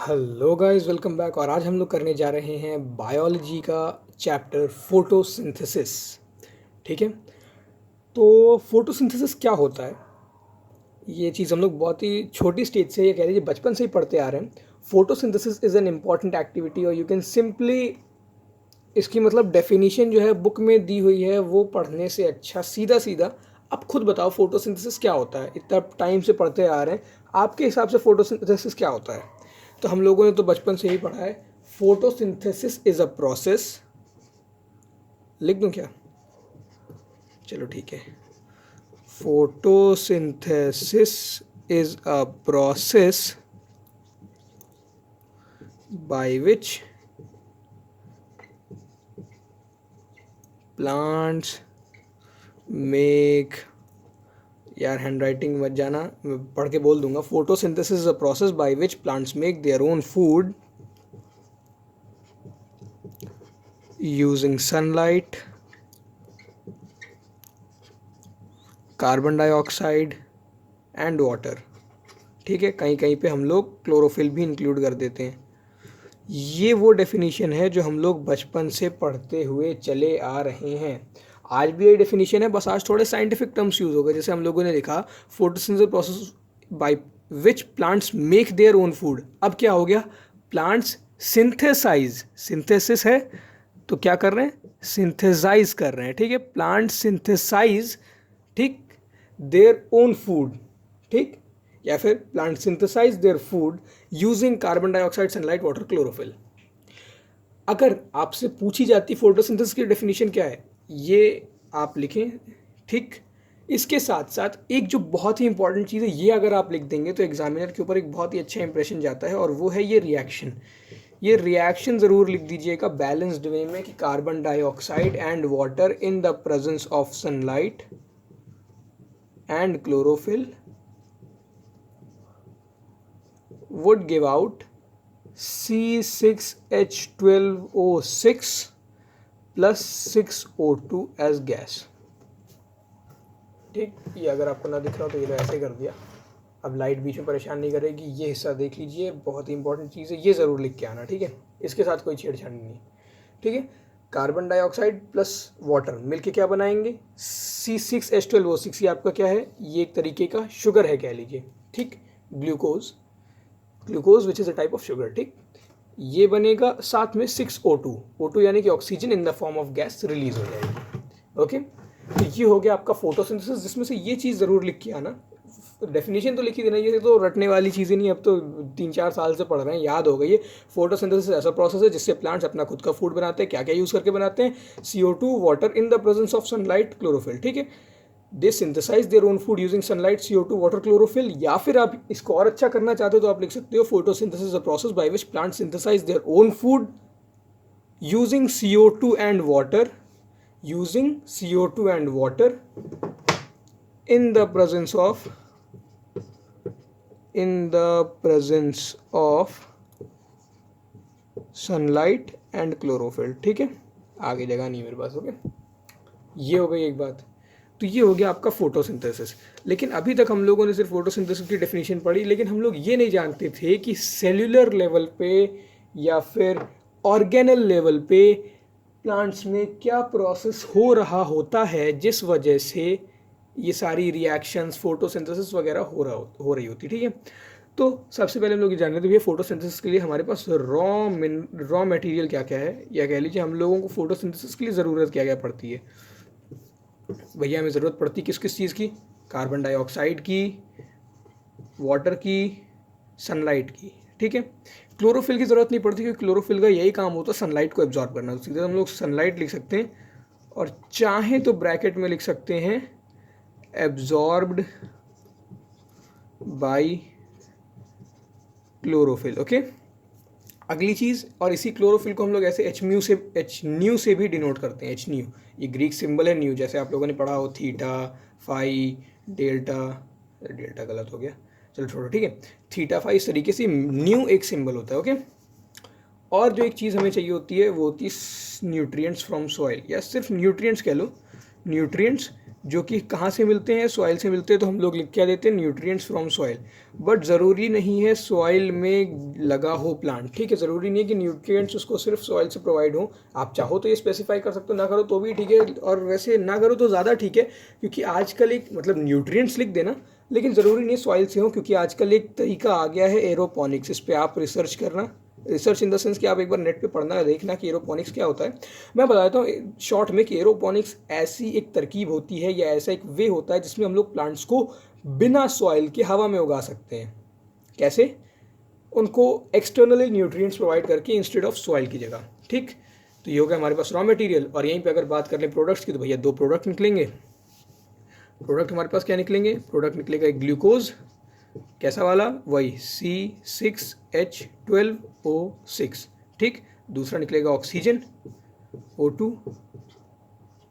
Hello guys, welcome back. और आज हम लोग करने जा रहे हैं बायोलॉजी का चैप्टर फोटोसिंथेसिस। ठीक है। तो फोटोसिंथेसिस क्या होता है, ये चीज़ हम लोग बहुत ही छोटी स्टेज से, ये कह लीजिए बचपन से ही पढ़ते आ रहे हैं। Photosynthesis is an important activity, और यू कैन सिंपली इसकी मतलब डेफिनेशन जो है बुक में दी हुई है, वो पढ़ने से अच्छा सीधा सीधा आप खुद बताओ फोटोसिंथेसिस क्या होता है। इतना टाइम से पढ़ते आ रहे हैं, आपके हिसाब से फोटोसिंथेसिस क्या होता है? तो हम लोगों ने तो बचपन से ही पढ़ा है, फोटोसिंथेसिस इज अ प्रोसेस। लिख दूं क्या? चलो ठीक है। Photosynthesis is a process by which plants make, यार हैंड राइटिंग मत जाना, मैं पढ़ के बोल दूंगा। Photosynthesis is a process by which plants make their own food using sunlight, carbon dioxide and water. ठीक है, कहीं कहीं पे हम लोग क्लोरोफिल भी इंक्लूड कर देते हैं। ये वो डेफिनेशन है जो हम लोग बचपन से पढ़ते हुए चले आ रहे हैं। आज भी ये डेफिनेशन है, बस आज थोड़े साइंटिफिक टर्म्स यूज़ हो गए। जैसे हम लोगों ने लिखा photosynthesis process by which plants make their own food. अब क्या हो गया? प्लांट्स सिंथेसाइज, सिंथेसिस है तो क्या कर रहे हैं? सिंथेसाइज कर रहे हैं। ठीक है, प्लांट्स सिंथेसाइज, ठीक, देयर ओन फूड। ठीक, या फिर plant synthesize their food using carbon dioxide, sunlight, water, chlorophyll. अगर आपसे पूछी जाती फोटोसिंथेसिस की डेफिनेशन क्या है, ये आप लिखें। ठीक, इसके साथ साथ एक जो बहुत ही इंपॉर्टेंट चीज़ है, ये अगर आप लिख देंगे तो एग्जामिनर के ऊपर एक बहुत ही अच्छा इंप्रेशन जाता है, और वो है ये रिएक्शन। ये रिएक्शन ज़रूर लिख दीजिएगा बैलेंस्ड वे में, कि carbon dioxide and water in the presence of sunlight and chlorophyll would give out C6H12O6 plus 6O2 as gas. ठीक, ये अगर आपको ना दिख रहा हो तो ये तो ऐसे कर दिया। अब लाइट बीच में परेशान नहीं करेगी, ये हिस्सा देख लीजिए, बहुत ही इंपॉर्टेंट चीज़ है, ये ज़रूर लिख के आना। ठीक है, इसके साथ कोई छेड़छाड़ नहीं। ठीक है, कार्बन डाइऑक्साइड प्लस वाटर मिलके क्या बनाएंगे? C6H12O6। ये आपका क्या है? ये एक तरीके का शुगर है, कह लीजिए। ठीक, glucose, glucose which is a type of sugar. ठीक, ये बनेगा साथ में 6O2, O2 यानी कि oxygen in the form of gas release हो जाएगी। ओके, तो ये हो गया आपका फोटोसिंथेसिस, जिसमें से ये चीज़ ज़रूर लिख के आना। डेफिनेशन तो लिख ही देना, ये तो रटने वाली चीज़ें नहीं, अब तो 3-4 साल से पढ़ रहे हैं, याद हो गई है। फोटोसिंथेसिस ऐसा प्रोसेस है जिससे प्लांट्स अपना खुद का फूड बनाते हैं। क्या क्या यूज़ करके बनाते हैं? CO2, water in the presence of sunlight, chlorophyll. ठीक है, they synthesize their own food using sunlight, CO2, water, chlorophyll. या फिर आप इसको और अच्छा करना चाहते हो तो आप लिख सकते हो photosynthesis a process by which plant synthesize their own food using CO2 and water, using CO2 and water in the presence of, in the presence of sunlight and chlorophyll. ठीक है, आगे जगह नहीं मेरे पास। ओके, ये हो गई एक बात। तो ये हो गया आपका फोटोसिंथेसिस। लेकिन अभी तक हम लोगों ने सिर्फ फोटोसिंथेसिस की डेफिनेशन पढ़ी, लेकिन हम लोग ये नहीं जानते थे कि सेल्यूलर लेवल पे या फिर ऑर्गेनल लेवल पे प्लांट्स में क्या प्रोसेस हो रहा होता है, जिस वजह से ये सारी रिएक्शंस, फोटोसिंथेसिस वगैरह हो रही होती। ठीक है, तो सबसे पहले हम लोग ये जानते हैं, तो ये फोटोसिंथेसिस के लिए हमारे पास रॉ मटेरियल क्या क्या है, या कह लीजिए हम लोगों को फोटोसिंथेसिस के लिए ज़रूरत क्या क्या पड़ती है। भैया हमें ज़रूरत पड़ती किस किस चीज़ की? कार्बन डाइऑक्साइड की, वाटर की, सनलाइट की। ठीक है, क्लोरोफिल की ज़रूरत नहीं पड़ती, क्योंकि क्लोरोफिल का यही काम होता है सनलाइट को एब्जॉर्ब करना। तो सीधे हम लोग सनलाइट लिख सकते हैं, और चाहें तो ब्रैकेट में लिख सकते हैं एब्जॉर्ब्ड बाय क्लोरोफिल। ओके, अगली चीज़, और इसी क्लोरोफिल को हम लोग ऐसे एच न्यू से भी डिनोट करते हैं। एच न्यू, ये ग्रीक सिंबल है न्यू, जैसे आप लोगों ने पढ़ा हो थीटा, फाई, डेल्टा। डेल्टा गलत हो गया, चलो छोड़ो। ठीक है, थीटा फाई, इस तरीके से न्यू एक सिंबल होता है। ओके, और जो एक चीज़ हमें चाहिए होती है वो होती है न्यूट्रिएंट्स फ्रॉम सॉइल, या सिर्फ न्यूट्रिएंट्स कह लो, न्यूट्रिएंट्स जो कि कहाँ से मिलते हैं, सॉइल से मिलते हैं, तो हम लोग लिख क्या देते हैं, न्यूट्रिएंट्स फ्रॉम सॉइल। बट ज़रूरी नहीं है सॉइल में लगा हो प्लांट, ठीक है, ज़रूरी नहीं है कि न्यूट्रिएंट्स उसको सिर्फ सॉइल से प्रोवाइड हो। आप चाहो तो ये स्पेसिफाई कर सकते हो, ना करो तो भी ठीक है, और वैसे ना करो तो ज़्यादा ठीक है, क्योंकि आजकल एक मतलब न्यूट्रिएंट्स लिख देना, लेकिन ज़रूरी नहीं सॉइल से हो, क्योंकि आजकल एक तरीका आ गया है एरोपोनिक्स। इस पर आप रिसर्च करना, रिसर्च इन द सेंस कि आप एक बार नेट पे पढ़ना है, देखना कि एरोपोनिक्स क्या होता है। मैं बताता हूँ शॉर्ट में कि एरोपोनिक्स ऐसी एक तरकीब होती है या ऐसा एक वे होता है जिसमें हम लोग प्लांट्स को बिना सॉइल के हवा में उगा सकते हैं। कैसे? उनको एक्सटर्नली न्यूट्रिएंट्स प्रोवाइड करके इंस्टेड ऑफ सॉइल की जगह, ठीक। तो ये हो गया हमारे पास रॉ मटेरियल। और यहीं पे अगर बात कर लें प्रोडक्ट्स की, तो भैया 2 प्रोडक्ट निकलेंगे। प्रोडक्ट हमारे पास क्या निकलेंगे? प्रोडक्ट निकलेगा एक ग्लूकोज, कैसा वाला? वही C6H12O6, ठीक। दूसरा निकलेगा ऑक्सीजन, O2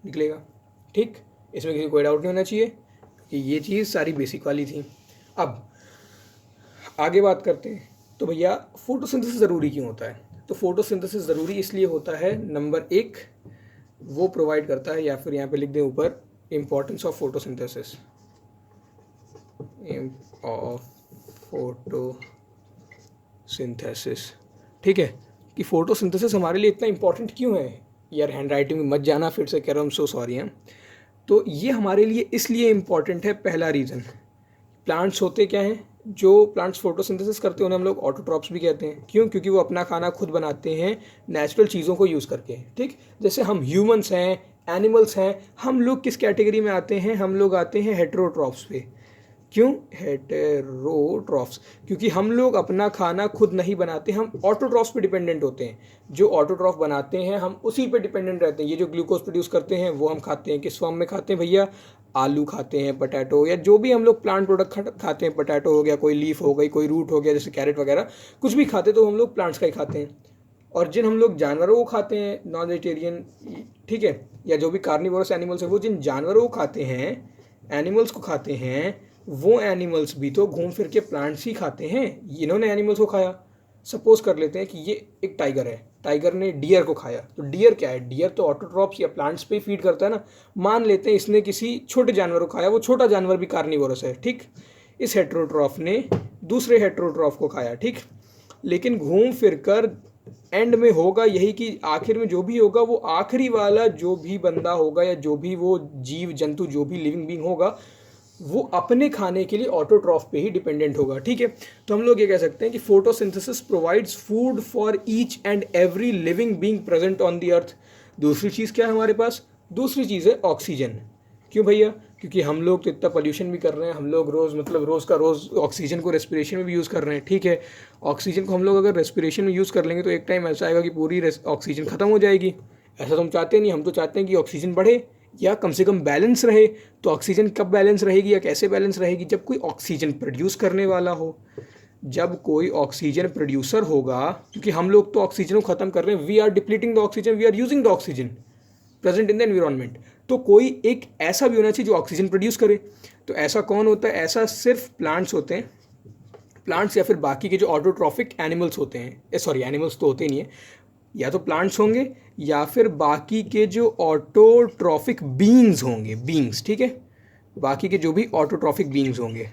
निकलेगा, ठीक। इसमें किसी कोई डाउट नहीं होना चाहिए कि ये चीज़ सारी बेसिक वाली थी। अब आगे बात करते हैं, तो भैया फोटोसिंथेसिस ज़रूरी क्यों होता है? तो फोटोसिंथेसिस ज़रूरी इसलिए होता है, नंबर 1 वो प्रोवाइड करता है, या फिर यहाँ पे लिख दें ऊपर, importance of photosynthesis, of photosynthesis, ठीक है, कि फोटोसिंथेसिस हमारे लिए इतना इंपॉर्टेंट क्यों है। यार हैंड राइटिंग में मत जाना, फिर से कह रहा हूँ, सो सॉरी हैं। तो ये हमारे लिए इसलिए इम्पॉर्टेंट है, पहला रीज़न, प्लांट्स होते क्या हैं, जो प्लांट्स फोटोसिंथेसिस करते हैं उन्हें हम लोग ऑटोट्रॉप्स भी कहते हैं। क्यों? क्योंकि वो अपना खाना खुद बनाते हैं नेचुरल चीज़ों को यूज़ करके, ठीक। जैसे हम ह्यूमंस हैं, एनिमल्स हैं, हम लोग किस कैटेगरी में आते हैं? हम लोग आते हैं हेटेरोट्रॉफ्स पे। क्यों हेटेरोट्रॉफ्स? क्योंकि हम लोग अपना खाना खुद नहीं बनाते, हम ऑटोट्रॉफ्स पे डिपेंडेंट होते हैं। जो ऑटोट्रॉफ बनाते हैं हम उसी पे डिपेंडेंट रहते हैं। ये जो ग्लूकोज प्रोड्यूस करते हैं वो हम खाते हैं, किस फॉर्म में खाते हैं भैया? आलू खाते हैं, पोटैटो, या जो भी हम लोग प्लांट प्रोडक्ट खाते हैं, पोटैटो हो गया, कोई लीफ हो गई, कोई रूट हो गया, जैसे कैरेट वगैरह, कुछ भी खाते तो हम लोग प्लांट्स का ही खाते हैं। और जिन हम लोग जानवरों को खाते हैं, नॉन वेजिटेरियन, ठीक है, या जो भी कार्निवोरस एनिमल्स है, वो जिन जानवरों को खाते हैं, एनिमल्स को खाते हैं, वो एनिमल्स भी तो घूम फिर के प्लांट्स ही खाते हैं। इन्होंने एनिमल्स को खाया। सपोज कर लेते हैं कि ये एक टाइगर है, टाइगर ने डियर को खाया, तो डियर क्या है? डियर तो ऑटोट्रॉप्स या प्लांट्स पे ही फीड करता है ना। मान लेते हैं इसने किसी छोटे जानवर को खाया, वो छोटा जानवर भी कार्निवोरस है, ठीक। इस हेटेरोट्रॉफ ने दूसरे हेटेरोट्रॉफ को खाया, ठीक। लेकिन घूम फिर कर एंड में होगा यही कि आखिर में जो भी होगा, वो आखिरी वाला जो भी बंदा होगा या जो भी वो जीव जंतु, जो भी लिविंग बींग होगा, वो अपने खाने के लिए ऑटोट्रॉफ पे ही डिपेंडेंट होगा, ठीक है। तो हम लोग ये कह सकते हैं कि photosynthesis provides food for each and every living being present on the earth. दूसरी चीज़ क्या है हमारे पास? दूसरी चीज़ है ऑक्सीजन। क्यों भैया? क्योंकि हम लोग तो इतना पोल्यूशन भी कर रहे हैं, हम लोग रोज़ रोज़ का रोज़ ऑक्सीजन को रेस्पिरेशन में भी यूज़ कर रहे हैं, ठीक है। ऑक्सीजन को हम लोग अगर रेस्पिरेशन में यूज़ कर लेंगे तो एक टाइम ऐसा आएगा कि पूरी ऑक्सीजन ख़त्म हो जाएगी। ऐसा तो हम चाहते नहीं, हम तो चाहते हैं कि ऑक्सीजन बढ़े या कम से कम बैलेंस रहे। तो ऑक्सीजन कब बैलेंस रहेगी या कैसे बैलेंस रहेगी? जब कोई ऑक्सीजन प्रोड्यूस करने वाला हो, जब कोई ऑक्सीजन प्रोड्यूसर होगा, क्योंकि हम लोग तो ऑक्सीजन को ख़त्म कर रहे हैं, we are depleting the oxygen, we are using the oxygen present in the environment. तो कोई एक ऐसा भी होना चाहिए जो ऑक्सीजन प्रोड्यूस करे। तो ऐसा कौन होता है? ऐसा सिर्फ प्लांट्स होते हैं, प्लांट्स या फिर बाकी के जो ऑटोट्रॉफिक एनिमल्स होते हैं, सॉरी एनिमल्स तो होते ही नहीं है, या तो प्लांट्स होंगे या फिर बाकी के जो ऑटोट्रॉफिक बीइंग्स होंगे, बीइंग्स, ठीक है, बाकी के जो भी ऑटोट्रॉफिक बीइंग्स होंगे,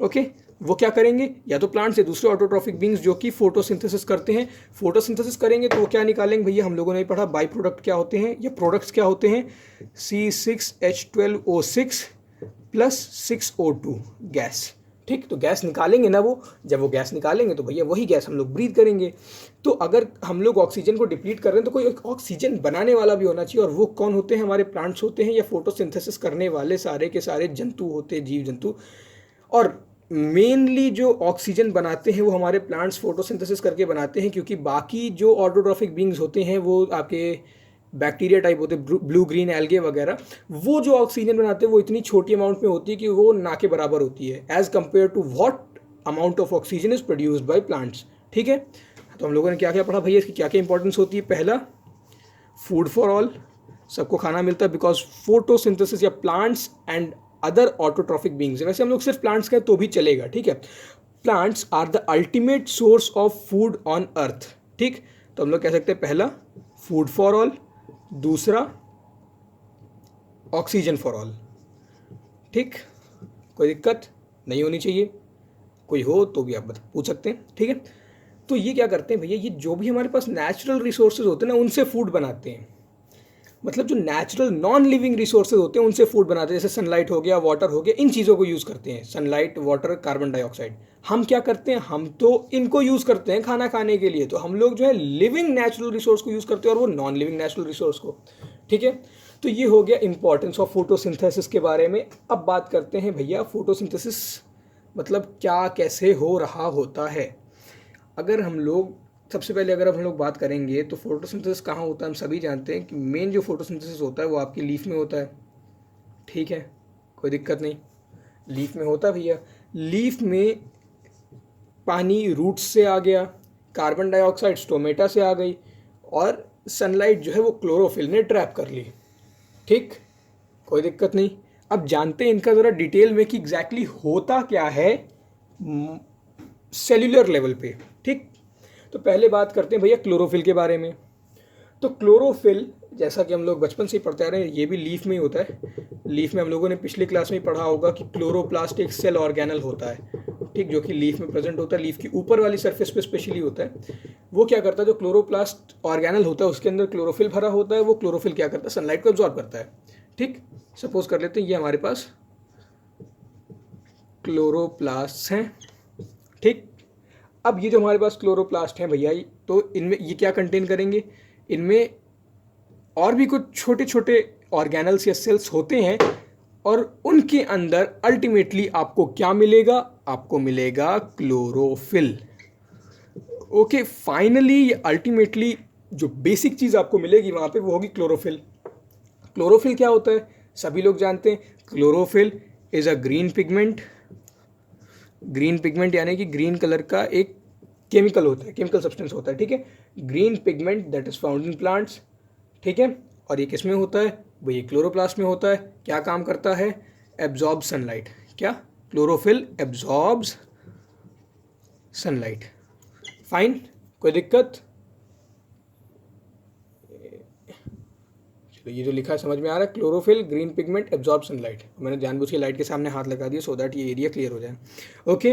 ओके, वो क्या करेंगे? या तो प्लांट्स या दूसरे ऑटोट्रॉफिक बीइंग्स जो कि फोटोसिंथेसिस करते हैं। फोटोसिंथेसिस करेंगे तो वो क्या निकालेंगे भैया? हम लोगों ने पढ़ा बाई प्रोडक्ट क्या होते हैं या प्रोडक्ट्स क्या होते हैं? C6H12O6 प्लस 6O2 गैस, ठीक। तो गैस निकालेंगे ना वो, जब वो गैस निकालेंगे तो भैया वही गैस हम लोग ब्रीथ करेंगे। तो अगर हम लोग ऑक्सीजन को डिप्लीट कर रहे हैं तो कोई ऑक्सीजन बनाने वाला भी होना चाहिए, और वो कौन होते हैं? हमारे प्लांट्स होते हैं, या फोटोसिंथेसिस करने वाले सारे के सारे जंतु होते हैं, जीव जंतु। और मेनली जो ऑक्सीजन बनाते हैं वो हमारे प्लांट्स फोटोसिंथेसिस करके बनाते हैं, क्योंकि बाकी जो ऑटोट्रॉफिक बीइंग्स होते हैं वो आपके बैक्टीरिया टाइप होते हैं, ब्लू ग्रीन एल्गे वगैरह, वो जो ऑक्सीजन बनाते हैं वो इतनी छोटी अमाउंट में होती है कि वो ना के बराबर होती है as compare to what amount of oxygen is produced by plants, ठीक है। तो हम लोगों ने क्या क्या पढ़ा भैया? इसकी क्या क्या इंपॉर्टेंस होती है? पहला, फूड फॉर ऑल, सबको खाना मिलता है बिकॉज फोटोसिंथेसिस या plants and other autotrophic beings. वैसे हम लोग सिर्फ प्लांट्स का तो भी चलेगा, ठीक है। Plants are the ultimate source of food on earth, ठीक। तो हम लोग कह सकते हैं पहला फूड फॉर ऑल, दूसरा ऑक्सीजन फॉर ऑल, ठीक, कोई दिक्कत नहीं होनी चाहिए, कोई हो तो भी आप पूछ सकते हैं, ठीक है। तो ये क्या करते हैं भैया, ये जो भी हमारे पास नेचुरल रिसोर्सेज होते हैं ना उनसे फूड बनाते हैं। मतलब जो नेचुरल नॉन लिविंग रिसोर्सेज होते हैं उनसे फूड बनाते हैं, जैसे सनलाइट हो गया, वाटर हो गया, इन चीज़ों को यूज़ करते हैं। Sunlight, water, carbon dioxide. हम क्या करते हैं, हम तो इनको यूज़ करते हैं खाना खाने के लिए। तो हम लोग जो है लिविंग नेचुरल रिसोर्स को यूज़ करते हैं और वो नॉन लिविंग नेचुरल रिसोर्स को, ठीक है। तो ये हो गया इंपॉर्टेंस ऑफ फोटोसिंथेसिस के बारे में। अब बात करते हैं भैया फोटोसिंथेसिस मतलब क्या, कैसे हो रहा होता है। अगर हम लोग सबसे पहले अगर हम लोग बात करेंगे तो फोटोसिंथेसिस कहाँ होता है, हम सभी जानते हैं कि मेन जो फोटोसिंथेसिस होता है वो आपकी लीफ में होता है, ठीक है, कोई दिक्कत नहीं, लीफ में होता है भैया। लीफ में पानी रूट्स से आ गया, कार्बन डाइऑक्साइड स्टोमेटा से आ गई, और सनलाइट जो है वो क्लोरोफिल ने ट्रैप कर ली, ठीक, कोई दिक्कत नहीं। अब जानते हैं इनका ज़रा डिटेल में कि एग्जैक्टली होता क्या है सेल्यूलर लेवल पे, ठीक। तो पहले बात करते हैं भैया क्लोरोफिल के बारे में। तो क्लोरोफिल जैसा कि हम लोग बचपन से ही पढ़ते आ रहे हैं, ये भी लीफ में ही होता है। लीफ में हम लोगों ने पिछली क्लास में पढ़ा होगा कि क्लोरोप्लास्ट एक सेल ऑर्गेनल होता है, ठीक, जो कि लीफ में प्रेजेंट होता है, लीफ की ऊपर वाली सरफेस पे स्पेशली होता है। वो क्या करता है, जो क्लोरोप्लास्ट ऑर्गेनल होता है उसके अंदर क्लोरोफिल भरा होता है। वो क्लोरोफिल क्या करता है, सनलाइट को एब्जॉर्ब करता है, ठीक। सपोज कर लेते हैं ये हमारे पास क्लोरोप्लास्ट हैं, ठीक। अब ये जो हमारे पास क्लोरोप्लास्ट हैं भैया, तो इनमें ये क्या कंटेन करेंगे, इनमें और भी कुछ छोटे छोटे ऑर्गेनल्स या सेल्स होते हैं, और उनके अंदर अल्टीमेटली आपको क्या मिलेगा, आपको मिलेगा क्लोरोफिल। ओके, फाइनली अल्टीमेटली जो बेसिक चीज़ आपको मिलेगी वहाँ पे वो होगी क्लोरोफिल। क्लोरोफिल क्या होता है, सभी लोग जानते हैं, chlorophyll is a green pigment. Green pigment यानी कि ग्रीन कलर का एक केमिकल होता है, केमिकल सब्सटेंस होता है, ठीक है। Green pigment that is found in plants, ठीक है। और ये किस में होता है, वो ये क्लोरोप्लास्ट में होता है। क्या काम करता है, एब्जॉर्ब सनलाइट। क्या, क्लोरोफिल एब्जॉर्ब्स सनलाइट। फाइन, कोई दिक्कत, तो ये जो लिखा है समझ में आ रहा है, chlorophyll green pigment absorb sunlight. मैंने जानबूझ के लाइट के सामने हाथ लगा दिया सो दैट ये एरिया क्लियर हो जाए। ओके,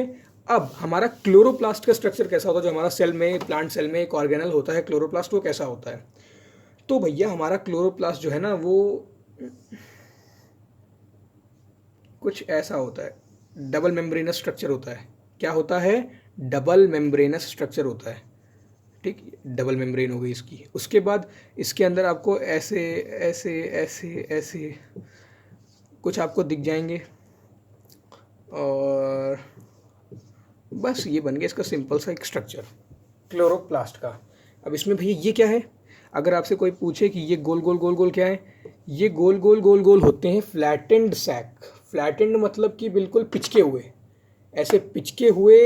अब हमारा क्लोरोप्लास्ट का स्ट्रक्चर कैसा होता है, जो हमारा सेल में, प्लांट सेल में एक ऑर्गेनल होता है क्लोरोप्लास्ट, वो कैसा होता है। तो भैया हमारा क्लोरोप्लास्ट जो है ना वो कुछ ऐसा होता है, डबल मेम्ब्रेनस स्ट्रक्चर होता है। क्या होता है, डबल मेम्ब्रेनस स्ट्रक्चर होता है, ठीक, डबल मेम्ब्रेन हो गई इसकी। उसके बाद इसके अंदर आपको ऐसे ऐसे ऐसे ऐसे कुछ आपको दिख जाएंगे, और बस ये बन गया इसका सिंपल सा एक स्ट्रक्चर क्लोरोप्लास्ट का। अब इसमें भैया ये क्या है, अगर आपसे कोई पूछे कि ये गोल गोल गोल गोल क्या है, ये गोल गोल गोल गोल होते हैं फ्लैटेंड सैक। फ्लैटेंड मतलब कि बिल्कुल पिचके हुए, ऐसे पिचके हुए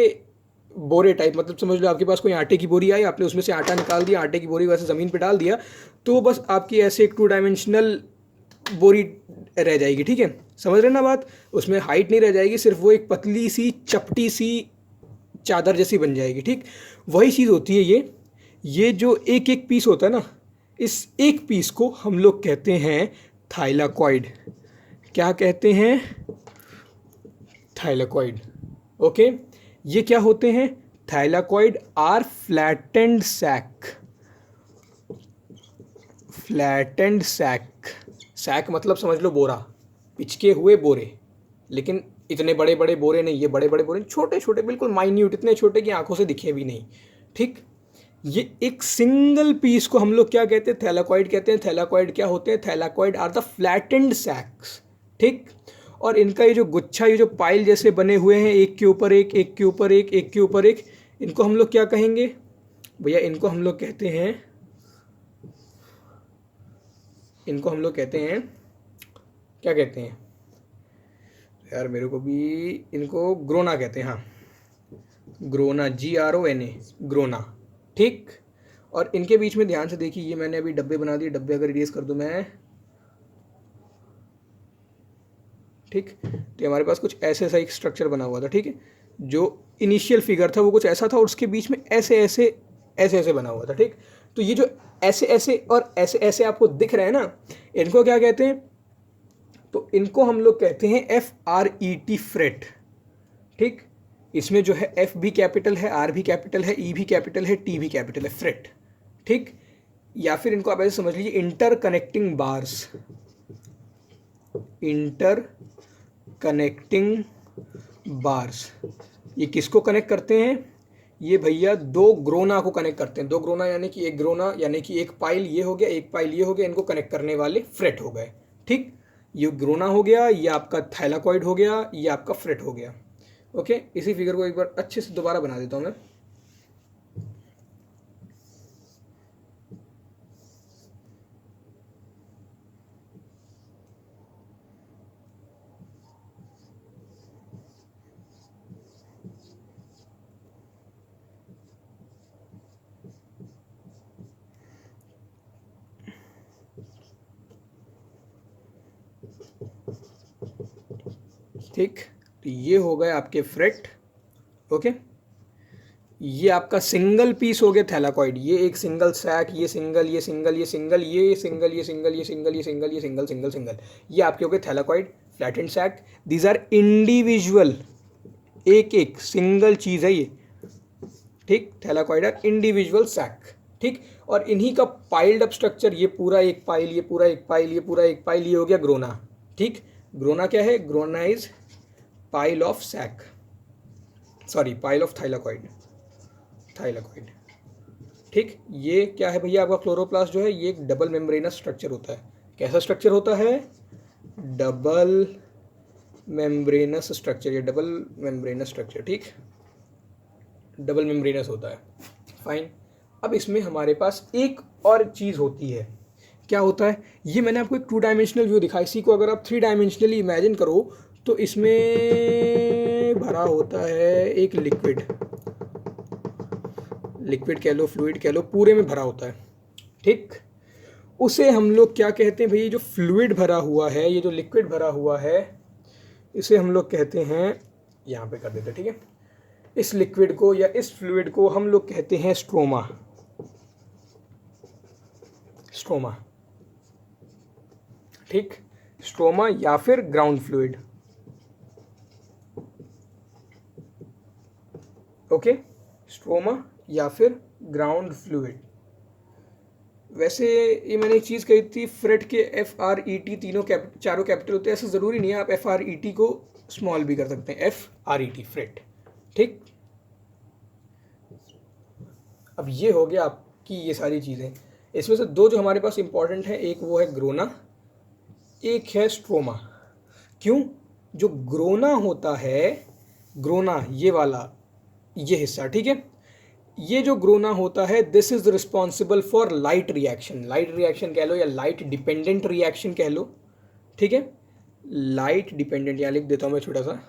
बोरे टाइप। मतलब समझ लो आपके पास कोई आटे की बोरी आई, आपने उसमें से आटा निकाल दिया, आटे की बोरी वैसे ज़मीन पे डाल दिया, तो बस आपकी ऐसे एक 2 डायमेंशनल बोरी रह जाएगी, ठीक है, समझ रहे ना बात। उसमें हाइट नहीं रह जाएगी, सिर्फ वो एक पतली सी चपटी सी चादर जैसी बन जाएगी, ठीक। वही चीज़ होती है ये जो एक एक पीस होता है ना, इस एक पीस को हम लोग कहते हैं थाइलाकॉइड। क्या कहते हैं, थाइलाकॉइड। ओके, ये क्या होते हैं, thylakoid are flattened sac. Flattened sac, sac मतलब समझ लो बोरा, पिचके हुए बोरे, लेकिन इतने बड़े बड़े बोरे नहीं, ये बड़े बड़े बोरे, छोटे छोटे बिल्कुल माइन्यूट, इतने छोटे कि आंखों से दिखे भी नहीं, ठीक। ये एक सिंगल पीस को हम लोग क्या कहते हैं, थैलाकॉइड कहते हैं। थैलाकॉइड क्या होते हैं, थैलाकॉइड आर द फ्लैटेंड सैक्स, ठीक। और इनका ये जो गुच्छा, ये जो पाइल जैसे बने हुए हैं, एक के ऊपर एक, एक के ऊपर एक, एक के ऊपर एक, इनको हम लोग क्या कहेंगे भैया, इनको हम लोग कहते हैं, इनको हम लोग कहते हैं, क्या कहते हैं यार, मेरे को भी, इनको ग्रोना कहते हैं, हाँ, ग्रोना, GRONA, ग्रोना, ठीक। और इनके बीच में ध्यान से देखिए, ये मैंने अभी डब्बे बना दिए, डब्बे अगर इरेज कर दूं मैं, ठीक, तो हमारे पास कुछ ऐसे ऐसा एक स्ट्रक्चर बना हुआ था, ठीक है। जो इनिशियल फिगर था वो कुछ ऐसा था, और उसके बीच में ऐसे ऐसे ऐसे ऐसे बना हुआ था, ठीक। तो ये जो ऐसे ऐसे और ऐसे ऐसे आपको दिख रहे हैं ना, इनको क्या कहते हैं, तो इनको हम लोग कहते हैं FRET, फ्रेट। ठीक, इसमें जो है F भी कैपिटल है, R भी कैपिटल है, E भी कैपिटल है, T भी कैपिटल है, फ्रेट। ठीक, या फिर इनको आप ऐसे समझ लीजिए inter connecting bars, inter connecting bars. ये किसको कनेक्ट करते हैं? ये भैया दो ग्रोना को कनेक्ट करते हैं। दो ग्रोना यानी कि एक ग्रोना यानी कि एक पाइल ये हो गया, एक पाइल ये हो गया, इनको कनेक्ट करने वाले फ्रेट हो गए। ठीक, ये ग्रोना हो गया, ये आपका थाइलाकॉइड हो गया, ये आपका फ्रेट हो गया। ओके, इसी फिगर को एक बार अच्छे से दोबारा बना देता हूँ मैं। ठीक, तो ये हो गए आपके फ्रेट। ओके, ये आपका सिंगल पीस हो गया थैलाकॉइड। ये एक सिंगल सैक, ये सिंगल, ये सिंगल, ये सिंगल, ये सिंगल, ये सिंगल, ये सिंगल, ये सिंगल, ये सिंगल, सिंगल सिंगल, ये आपके हो गए thylakoid, flattened sac. These are individual, एक एक सिंगल चीज़ है ये। ठीक, थैलाकॉइड आर इंडिविजुअल सैक। ठीक, और इन्हीं का पाइल्ड अप स्ट्रक्चर, ये पूरा एक पाइल, ये पूरा एक पाइल, ये पूरा एक पाइल, ये हो गया ग्रोना। ठीक, ग्रोना क्या है? Grana is pile of sac, sorry pile of thylakoid, thylakoid. ठीक, ये क्या है भैया? आपका क्लोरोप्लास्ट जो है ये एक डबल मेम्ब्रेनस स्ट्रक्चर होता है। कैसा स्ट्रक्चर होता है? डबल मेम्ब्रेनस स्ट्रक्चर, ये डबल मेम्ब्रेनस स्ट्रक्चर। ठीक, डबल मेम्ब्रेनस होता है। फाइन, अब इसमें हमारे पास एक और चीज़ होती है। क्या होता है? ये मैंने आपको एक 2 डायमेंशनल व्यू दिखाई। इसी को अगर आप 3 डायमेंशनली इमेजिन करो तो इसमें भरा होता है एक लिक्विड, लिक्विड कह लो, फ्लूइड कह लो, पूरे में भरा होता है। ठीक, उसे हम लोग क्या कहते हैं भैया? जो फ्लूइड भरा हुआ है, ये जो लिक्विड भरा हुआ है, इसे हम लोग कहते हैं, यहाँ पे कर देते हैं। ठीक है, इस लिक्विड को या इस फ्लूइड को हम लोग कहते हैं स्ट्रोमा, स्ट्रोमा। ठीक, स्ट्रोमा या फिर ग्राउंड फ्लूइड। ओके, स्ट्रोमा या फिर ग्राउंड फ्लूइड। वैसे ये मैंने एक चीज़ कही थी, फ्रेट के FRET तीनों चारों कैपिटल होते हैं। ऐसा ज़रूरी नहीं है, आप FRET को स्मॉल भी कर सकते हैं, FRET, फ्रेट। ठीक, अब ये हो गया आपकी ये सारी चीज़ें। इसमें से दो जो हमारे पास इंपॉर्टेंट है, एक वो है ग्रोना, एक है स्ट्रोमा। क्यों? जो ग्रोना होता है, ग्रोना ये वाला, ये हिस्सा, ठीक है, ये जो ग्रोना होता है, this is responsible for light reaction. Light reaction कह लो या लाइट डिपेंडेंट रिएक्शन कह लो। ठीक है, लाइट डिपेंडेंट, यहाँ लिख देता हूँ मैं छोटा सा,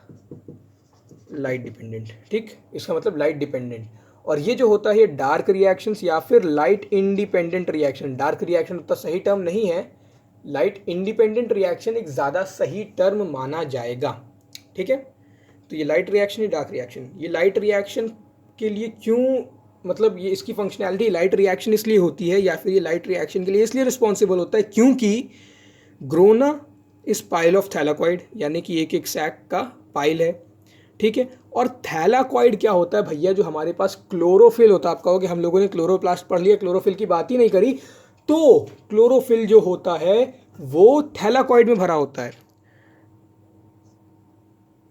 लाइट डिपेंडेंट। ठीक, इसका मतलब लाइट डिपेंडेंट। और ये जो होता है ये डार्क रिएक्शंस या फिर light independent reaction. Dark reaction उतना सही टर्म नहीं है, लाइट इंडिपेंडेंट रिएक्शन एक ज़्यादा सही टर्म माना जाएगा। ठीक है, तो ये लाइट रिएक्शन, ये डार्क रिएक्शन। ये लाइट रिएक्शन के लिए क्यों, मतलब ये इसकी फंक्शनैलिटी लाइट रिएक्शन इसलिए होती है, या फिर ये लाइट रिएक्शन के लिए इसलिए रिस्पॉन्सिबल होता है क्योंकि ग्रोना इस पाइल ऑफ थैलाकॉइड, यानी कि एक एक सैक का पाइल है। ठीक है, और थैलाकॉइड क्या होता है भैया? जो हमारे पास क्लोरोफिल होता है। आप कहोगे हम लोगों ने क्लोरोप्लास्ट पढ़ लिया, क्लोरोफिल की बात ही नहीं करी। तो क्लोरोफिल जो होता है वो थैलाकॉइड में भरा होता है।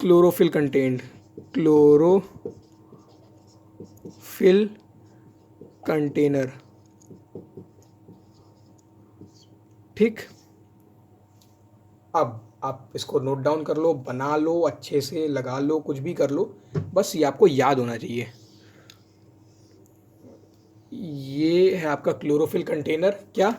Chlorophyll contained, chlorophyll container. ठीक, अब आप इसको नोट डाउन कर लो, बना लो, अच्छे से लगा लो, कुछ भी कर लो, बस ये आपको याद होना चाहिए। ये है आपका क्लोरोफिल कंटेनर। क्या?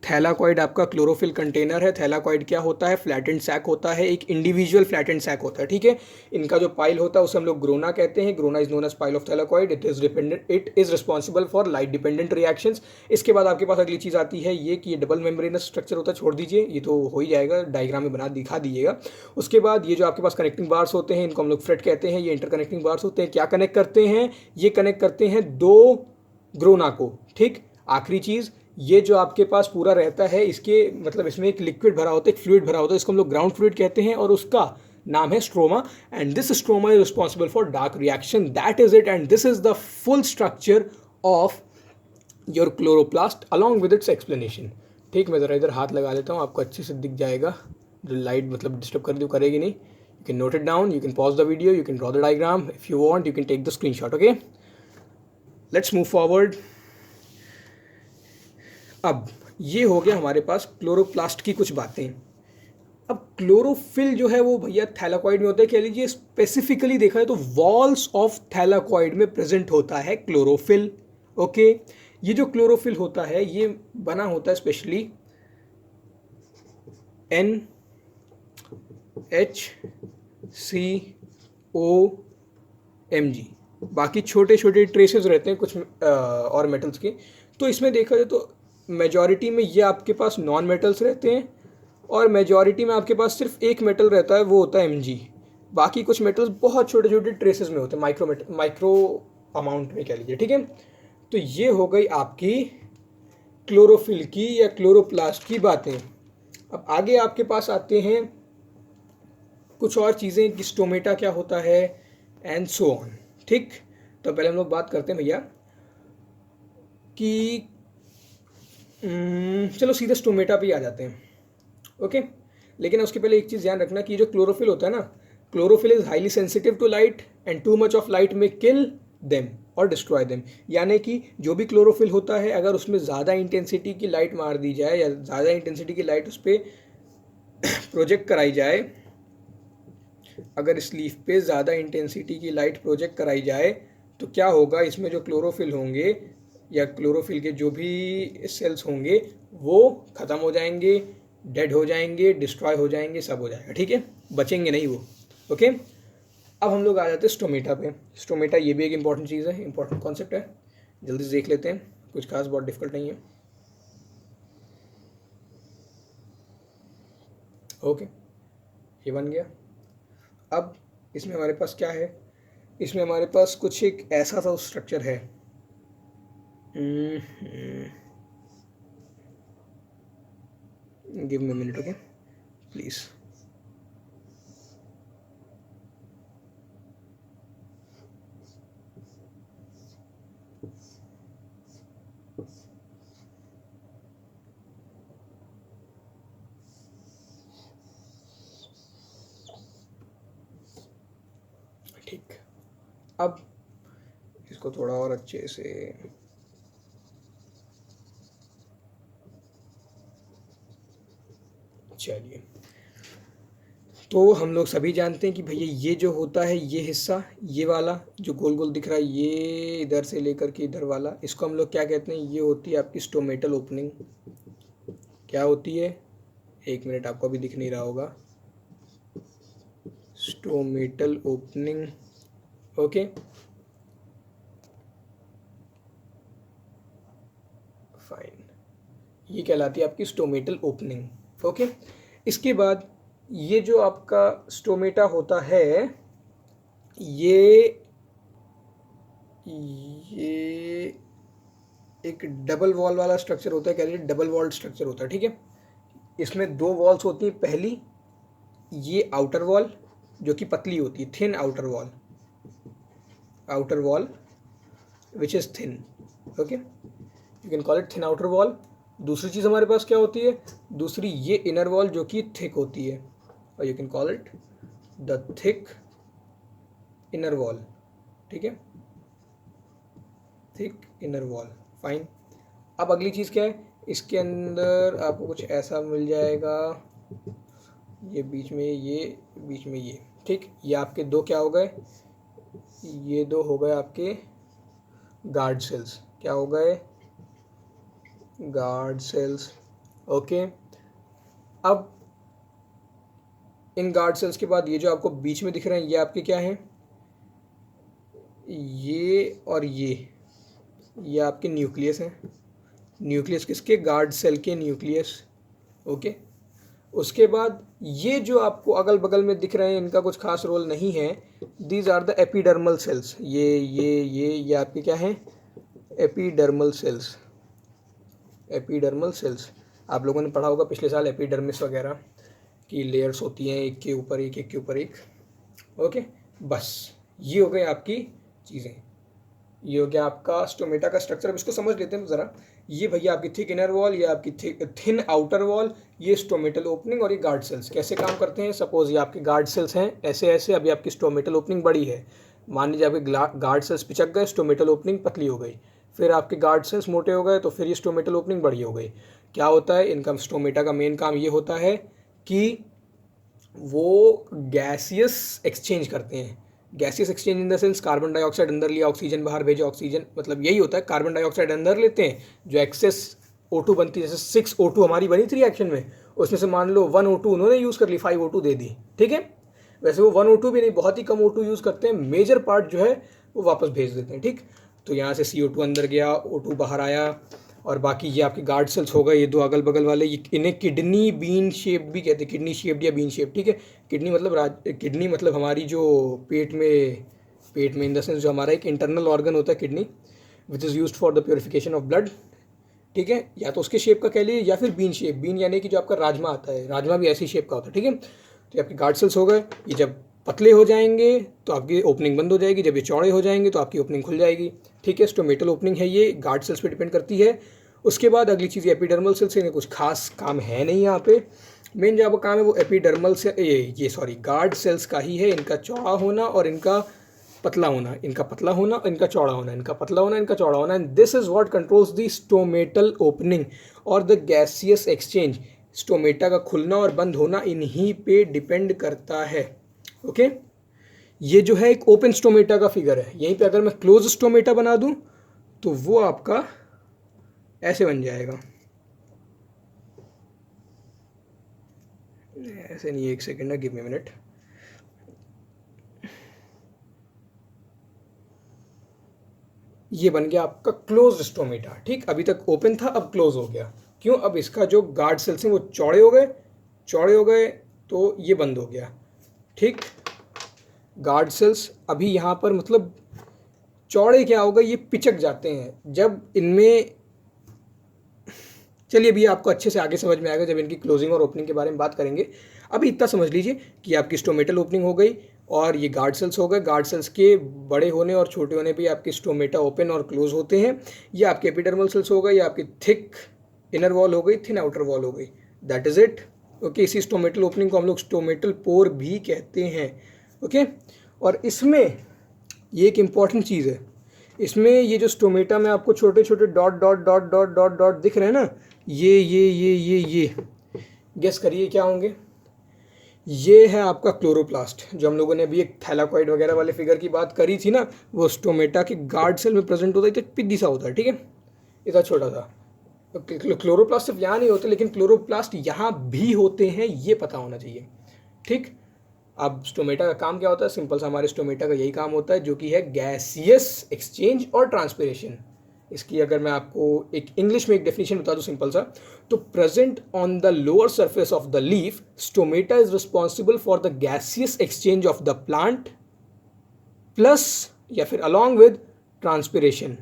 थैलाकॉइड आपका क्लोरोफिल कंटेनर है। थैलाकॉइड क्या होता है? फ्लैटेंड सैक होता है, एक इंडिविजुअल फ्लैटेंड सैक होता है। ठीक है, इनका जो पाइल होता है उसे हम लोग ग्रोना कहते हैं। Grana is known as pile of thylakoid. It is responsible for light dependent reactions. इसके बाद आपके पास अगली चीज़ आती है ये कि ये डबल मेम्ब्रेनस स्ट्रक्चर होता है। छोड़ दीजिए, ये तो हो ही जाएगा, डायग्राम में बना दिखा दीजिएगा। उसके बाद ये जो आपके पास कनेक्टिंग बार्स होते हैं, इनको हम लोग फ्रेट कहते हैं। ये इंटर कनेक्टिंग बार्स होते हैं। क्या कनेक्ट करते हैं? ये कनेक्ट करते हैं दो ग्रोना को। ठीक, आखिरी चीज़, ये जो आपके पास पूरा रहता है, इसके मतलब इसमें एक लिक्विड भरा होता है, एक फ्लूइड भरा होता है, इसको हम लोग ग्राउंड फ्लूइड कहते हैं और उसका नाम है stroma. And this stroma is responsible for dark reaction, that is it, and this is the full structure of your chloroplast along with its explanation. ठीक, मैं ज़रा इधर हाथ लगा लेता हूँ, आपको अच्छे से दिख जाएगा, जो लाइट मतलब डिस्टर्ब कर दी करेगी नहीं। You can note it down, you can pause the video, you can draw the diagram, if you want you can take the screenshot. Okay, let's move forward. अब ये हो गया हमारे पास क्लोरोप्लास्ट की कुछ बातें। अब क्लोरोफिल जो है वो भैया थैलाकॉइड में होता है, कह लीजिए स्पेसिफिकली देखा है तो वॉल्स ऑफ थैलाकॉइड में प्रेजेंट होता है क्लोरोफिल। ओके, ये जो क्लोरोफिल होता है ये बना होता है स्पेशली NHCOMg, बाकी छोटे छोटे ट्रेसेस रहते हैं कुछ और मेटल्स के। तो इसमें देखा जाए तो मेजॉरिटी में ये आपके पास नॉन मेटल्स रहते हैं और मेजॉरिटी में आपके पास सिर्फ एक मेटल रहता है, वो होता है Mg। बाकी कुछ मेटल्स बहुत छोटे छोटे ट्रेसेस में होते हैं, माइक्रो अमाउंट में कह लीजिए। ठीक है, तो ये हो गई आपकी क्लोरोफिल की या क्लोरोप्लास्ट की बातें। अब आगे आपके पास आते हैं कुछ और चीज़ें कि स्टोमेटा क्या होता है एंड सो ऑन। ठीक, तो पहले हम लोग बात करते हैं भैया कि चलो सीधे स्टोमेटा पे ही आ जाते हैं। ओके, लेकिन उसके पहले एक चीज़ ध्यान रखना कि जो क्लोरोफिल होता है ना, chlorophyll is highly sensitive to light and too much of light में किल देम और डिस्ट्रॉय देम। यानी कि जो भी क्लोरोफिल होता है अगर उसमें ज़्यादा इंटेंसिटी की लाइट मार दी जाए या ज़्यादा इंटेंसिटी की लाइट उस पर प्रोजेक्ट कराई जाए, अगर इस लीफ पे ज़्यादा इंटेंसिटी की लाइट प्रोजेक्ट कराई जाए तो क्या होगा, इसमें जो क्लोरोफिल होंगे या क्लोरोफिल के जो भी सेल्स होंगे वो ख़त्म हो जाएंगे, डेड हो जाएंगे, डिस्ट्रॉय हो जाएंगे, सब हो जाएगा। ठीक है, बचेंगे नहीं वो। ओके, अब हम लोग आ जाते हैं स्टोमेटा पे। स्टोमेटा ये भी एक इंपॉर्टेंट चीज़ है, इंपॉर्टेंट कॉन्सेप्ट है, जल्दी से देख लेते हैं, कुछ खास बहुत डिफिकल्ट नहीं है। ओके, ये बन गया। अब इसमें हमारे पास क्या है, इसमें हमारे पास कुछ एक ऐसा सा स्ट्रक्चर है, give me minute. Okay please. ठीक, अब इसको थोड़ा और अच्छे से चलिए। तो हम लोग सभी जानते हैं कि भैया ये जो होता है ये हिस्सा, ये वाला जो गोल गोल दिख रहा है, ये इधर से लेकर के इधर वाला, इसको हम लोग क्या कहते हैं, ये होती है आपकी स्टोमेटल ओपनिंग। क्या होती है, एक मिनट, आपको अभी दिख नहीं रहा होगा, स्टोमेटल ओपनिंग। ओके, फाइन, ये कहलाती है आपकी स्टोमेटल ओपनिंग। ओके, इसके बाद ये जो आपका स्टोमेटा होता है ये एक डबल वॉल वाला स्ट्रक्चर होता है, कह लीजिए डबल वॉल्ड स्ट्रक्चर होता है। ठीक है, इसमें दो वॉल्स होती हैं, पहली ये आउटर वॉल जो कि पतली होती है, thin outer wall which is thin. Okay, you can call it thin outer wall. दूसरी चीज़ हमारे पास क्या होती है, दूसरी ये इनर वॉल जो कि थिक होती है, और you can call it the thick inner wall. ठीक है, थिक इनर वॉल, फाइन। अब अगली चीज़ क्या है, इसके अंदर आपको कुछ ऐसा मिल जाएगा, ये बीच में ये, बीच में ये। ठीक, ये आपके दो क्या हो गए, ये दो हो गए आपके गार्ड सेल्स। क्या हो गए, गार्ड सेल्स। ओके, अब इन गार्ड सेल्स के बाद ये जो आपको बीच में दिख रहे हैं ये आपके क्या हैं, ये और ये आपके न्यूक्लियस हैं। न्यूक्लियस किसके, गार्ड सेल के न्यूक्लियस। ओके, उसके बाद ये जो आपको अगल बगल में दिख रहे हैं इनका कुछ खास रोल नहीं है, these are the epidermal cells. ये आपके क्या हैं, एपिडर्मल सेल्स। एपिडर्मल सेल्स, आप लोगों ने पढ़ा होगा पिछले साल एपिडर्मिस वगैरह की लेयर्स होती हैं, एक के ऊपर एक, एक के ऊपर एक। ओके, बस ये हो गई आपकी चीज़ें, ये हो गया आपका स्टोमेटा का स्ट्रक्चर। अब इसको समझ लेते हैं ज़रा। ये भैया आपकी थिक इनर वॉल, ये आपकी थिन आउटर वॉल, ये स्टोमेटल ओपनिंग और ये गार्ड सेल्स कैसे काम करते हैं। सपोज ये आपके गार्ड सेल्स हैं ऐसे ऐसे, अभी आपकी स्टोमेटल ओपनिंग बड़ी है, मान लीजिए आपके गार्ड सेल्स पिचक गए, स्टोमेटल ओपनिंग पतली हो गई, फिर आपके गार्ड सेल्स मोटे हो गए तो फिर ये स्टोमेटल ओपनिंग बड़ी हो गई। क्या होता है इनका, स्टोमेटा का मेन काम ये होता है कि वो गैसियस एक्सचेंज करते हैं। Gaseous exchange in the sense carbon dioxide अंदर लिया, ऑक्सीजन बाहर भेजा, ऑक्सीजन, मतलब यही होता है। कार्बन डाइऑक्साइड अंदर लेते हैं, जो एक्सेस O2 बनती है, जैसे 6 O2 हमारी बनी थी रिएक्शन में, उसमें से मान लो 1 O2 उन्होंने यूज़ कर ली, 5 O2 दे दी, ठीक है। वैसे वो 1 O2 भी नहीं, बहुत ही कम O2 यूज़ करते हैं, मेजर पार्ट जो है वो वापस भेज देते हैं, ठीक। तो यहाँ से CO2 अंदर गया, O2 बाहर आया, और बाकी ये आपके गार्ड सेल्स हो गए, ये दो अगल बगल वाले, ये इन्हें किडनी बीन शेप भी कहते हैं, किडनी शेप्ड या बीन शेप, ठीक है। किडनी मतलब किडनी मतलब हमारी जो पेट में इन द सेंस जो हमारा एक इंटरनल ऑर्गन होता है kidney, which is used for the purification of blood, ठीक है। या तो उसके शेप का कह लीजिए, या फिर बीन शेप, बीन यानी कि जो आपका राजमा आता है, राजमा भी ऐसी शेप का होता है, ठीक है। तो ये आपके गार्ड सेल्स हो गए, ये जब पतले हो जाएंगे तो आपकी ओपनिंग बंद हो जाएगी, जब ये चौड़े हो जाएंगे तो आपकी ओपनिंग खुल जाएगी, ठीक है। स्टोमेटल ओपनिंग है, ये गार्ड सेल्स पे डिपेंड करती है। उसके बाद अगली चीज़ एपिडर्मल सेल्स, इन्हें कुछ खास काम है नहीं यहाँ पे। मेन जो आपका काम है वो एपिडर्मल से ये सॉरी गार्ड सेल्स का ही है, इनका चौड़ा होना और इनका पतला होना, इनका पतला होना, इनका चौड़ा होना, इनका पतला होना, इनका चौड़ा होना, and this is what controls the stomatal opening और द गैसियस एक्सचेंज। स्टोमेटा का खुलना और बंद होना इन्हीं पे डिपेंड करता है, ओके। ये जो है एक ओपन स्टोमेटा का फिगर है, यहीं पे अगर मैं क्लोज स्टोमेटा बना दूं तो वो आपका ऐसे बन जाएगा, ऐसे नहीं, एक सेकेंड है, गिव मी मिनट। ये बन गया आपका क्लोज स्टोमेटा, ठीक। अभी तक ओपन था, अब क्लोज हो गया। क्यों? अब इसका जो गार्ड सेल्स हैं वो चौड़े हो गए, चौड़े हो गए तो ये बंद हो गया, ठीक। गार्ड सेल्स अभी यहाँ पर मतलब चौड़े क्या होगा, ये पिचक जाते हैं जब इनमें, चलिए अभी आपको अच्छे से आगे समझ में आएगा जब इनकी क्लोजिंग और ओपनिंग के बारे में बात करेंगे। अभी इतना समझ लीजिए कि आपकी स्टोमेटल ओपनिंग हो गई और ये गार्ड सेल्स हो गए। गार्ड सेल्स के बड़े होने और छोटे होने पे आपके स्टोमेटा ओपन और क्लोज होते हैं। ये आपके एपिडर्मल सेल्स हो गए, ये आपकी थिक इनर वॉल हो गई, थिन आउटर वॉल हो गई, दैट इज़ इट, ओके। इसी स्टोमेटल ओपनिंग को हम लोग स्टोमेटल पोर भी कहते हैं, ओके। और इसमें ये एक इम्पॉर्टेंट चीज़ है, इसमें ये जो स्टोमेटा में आपको छोटे छोटे dot dot dot dot dot dot दिख रहे हैं ना, ये गेस करिए क्या होंगे। ये है आपका क्लोरोप्लास्ट, जो हम लोगों ने अभी एक थैलाकॉइड वगैरह वाले फिगर की बात करी थी ना, वो स्टोमेटा के गार्ड सेल में प्रेजेंट होता है, तो पिद्दी सा होता है, ठीक है, इतना छोटा सा। क्लोरोप्लास्ट सिर्फ यहाँ नहीं होते, लेकिन क्लोरोप्लास्ट यहाँ भी होते हैं, ये पता होना चाहिए, ठीक। अब स्टोमेटा का काम क्या होता है, सिंपल सा हमारे स्टोमेटा का यही काम होता है, जो कि है गैसियस एक्सचेंज और ट्रांसपिरेशन। इसकी अगर मैं आपको एक इंग्लिश में एक डेफिनेशन बता दूं सिंपल सा, तो present on the lower surface of the leaf, stomata is responsible for the gaseous exchange of the plant plus या फिर अलॉन्ग विद ट्रांसपिरेशन।